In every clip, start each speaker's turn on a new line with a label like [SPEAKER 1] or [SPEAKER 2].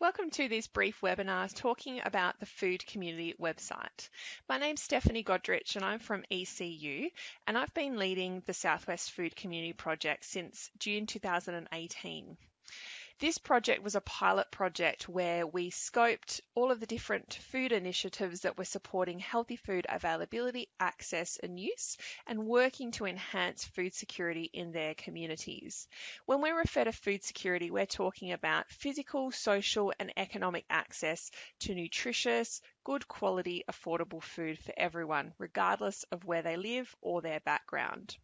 [SPEAKER 1] Welcome to this brief webinar talking about the Food Community website. My name's Stephanie Godrich and I'm from ECU, and I've been leading the Southwest Food Community Project since June 2018. This project was a pilot project where we scoped all of the different food initiatives that were supporting healthy food availability, access and use, and working to enhance food security in their communities. When we refer to food security, we're talking about physical, social and economic access to nutritious, good quality, affordable food for everyone, regardless of where they live or their background.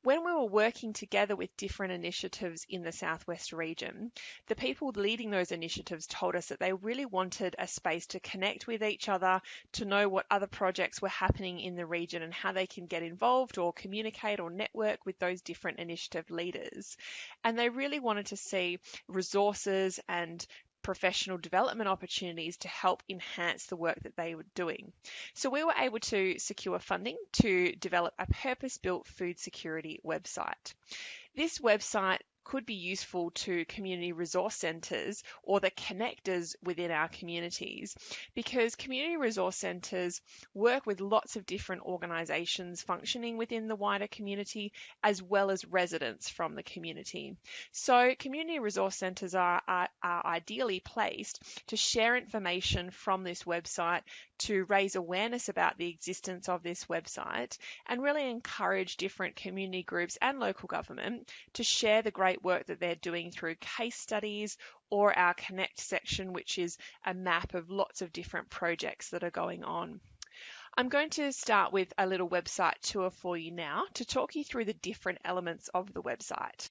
[SPEAKER 1] When we were working together with different initiatives in the Southwest region, the people leading those initiatives told us that they really wanted a space to connect with each other, to know what other projects were happening in the region and how they can get involved or communicate or network with those different initiative leaders. And they really wanted to see resources and professional development opportunities to help enhance the work that they were doing. So we were able to secure funding to develop a purpose-built food security website. This website could be useful to community resource centres or the connectors within our communities, because community resource centres work with lots of different organisations functioning within the wider community, as well as residents from the community. So community resource centres are ideally placed to share information from this website, to raise awareness about the existence of this website, and really encourage different community groups and local government to share the great work that they're doing through case studies or our Connect section, which is a map of lots of different projects that are going on. I'm going to start with a little website tour for you now to talk you through the different elements of the website.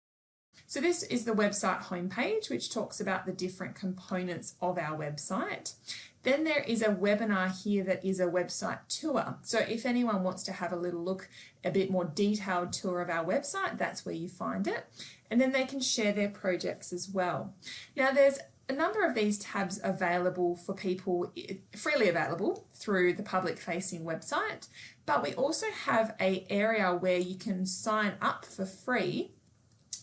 [SPEAKER 2] So this is the website homepage, which talks about the different components of our website. Then there is a webinar here that is a website tour. So if anyone wants to have a little look, a bit more detailed tour of our website, that's where you find it. And then they can share their projects as well. Now there's a number of these tabs available for people, freely available through the public facing website, but we also have an area where you can sign up for free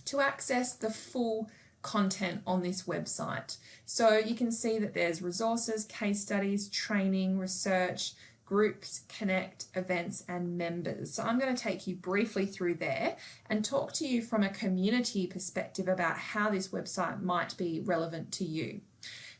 [SPEAKER 2] to access the full content on this website. So you can see that there's resources, case studies, training, research, groups, connect, events and members. So I'm going to take you briefly through there and talk to you from a community perspective about how this website might be relevant to you.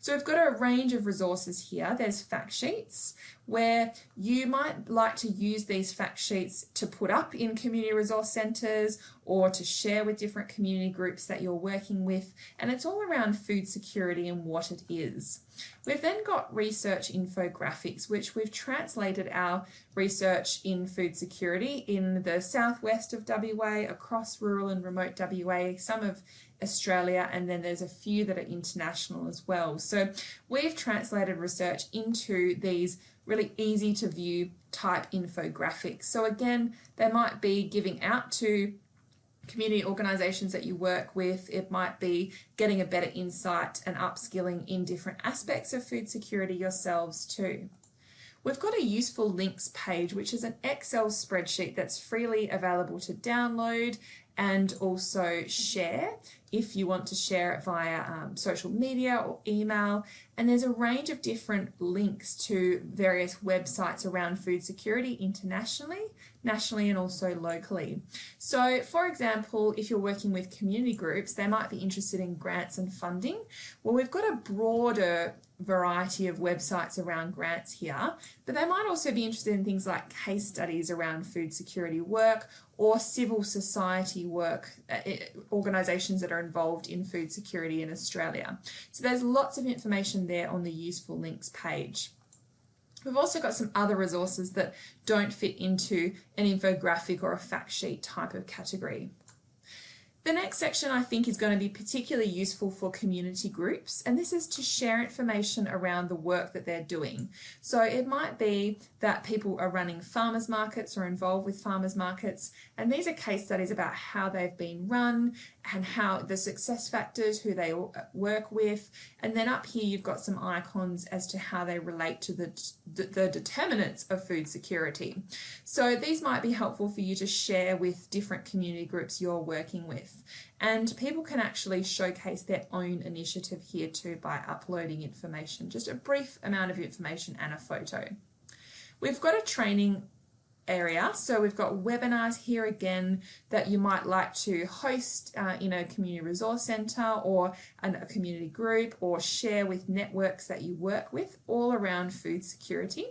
[SPEAKER 2] So we've got a range of resources here. There's fact sheets where you might like to use these fact sheets to put up in community resource centres or to share with different community groups that you're working with, and it's all around food security and what it is. We've then got research infographics, which we've translated our research in food security in the southwest of WA, across rural and remote WA, some of Australia, and then there's a few that are international as well. So we've translated research into these really easy to view type infographics. So again, they might be giving out to community organisations that you work with. It might be getting a better insight and upskilling in different aspects of food security yourselves too. We've got a useful links page, which is an Excel spreadsheet that's freely available to download and also share if you want to share it via social media or email. And there's a range of different links to various websites around food security internationally, nationally and also locally. So for example, if you're working with community groups, they might be interested in grants and funding. Well, we've got a broader variety of websites around grants here, but they might also be interested in things like case studies around food security work or civil society work, organisations that are involved in food security in Australia. So there's lots of information there on the useful links page. We've also got some other resources that don't fit into an infographic or a fact sheet type of category. The next section I think is going to be particularly useful for community groups, and this is to share information around the work that they're doing. So it might be that people are running farmers markets or involved with farmers markets, and these are case studies about how they've been run and how the success factors, who they work with, and then up here you've got some icons as to how they relate to the determinants of food security. So these might be helpful for you to share with different community groups you're working with. And people can actually showcase their own initiative here too by uploading information, just a brief amount of information and a photo. We've got a training area, so we've got webinars here again that you might like to host in a community resource centre or a community group, or share with networks that you work with all around food security.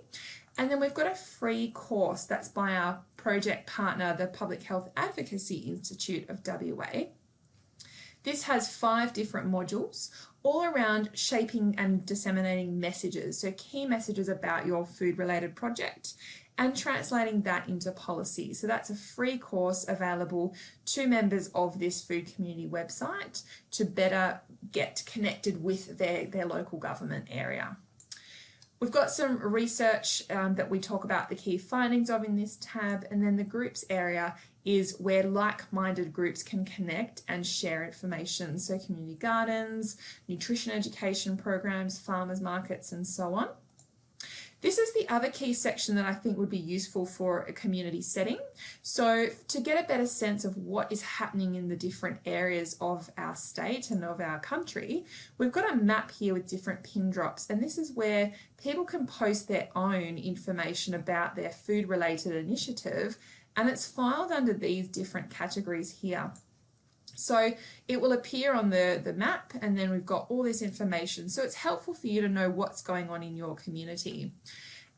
[SPEAKER 2] And then we've got a free course that's by our project partner, the Public Health Advocacy Institute of WA. This has 5 different modules all around shaping and disseminating messages, so key messages about your food related project, and translating that into policy. So that's a free course available to members of this food community website to better get connected with their local government area. We've got some research that we talk about the key findings of in this tab, and then the groups area is where like-minded groups can connect and share information. So community gardens, nutrition education programs, farmers markets, and so on. This is the other key section that I think would be useful for a community setting. So to get a better sense of what is happening in the different areas of our state and of our country, we've got a map here with different pin drops, and this is where people can post their own information about their food related initiative, and it's filed under these different categories here. So it will appear on the map, and then we've got all this information. So it's helpful for you to know what's going on in your community.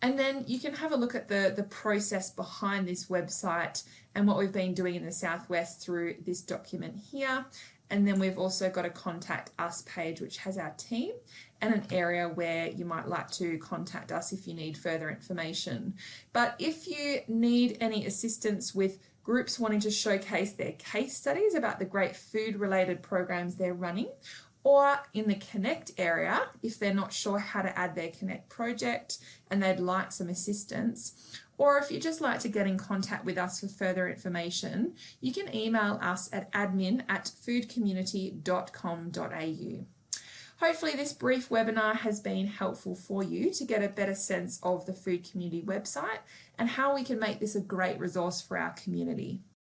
[SPEAKER 2] And then you can have a look at the process behind this website and what we've been doing in the Southwest through this document here. And then we've also got a contact us page, which has our team, and an area where you might like to contact us if you need further information. But if you need any assistance with groups wanting to showcase their case studies about the great food related programs they're running, or in the Connect area, if they're not sure how to add their Connect project and they'd like some assistance, or if you'd just like to get in contact with us for further information, you can email us at admin@foodcommunity.com.au. Hopefully this brief webinar has been helpful for you to get a better sense of the Food Community website and how we can make this a great resource for our community.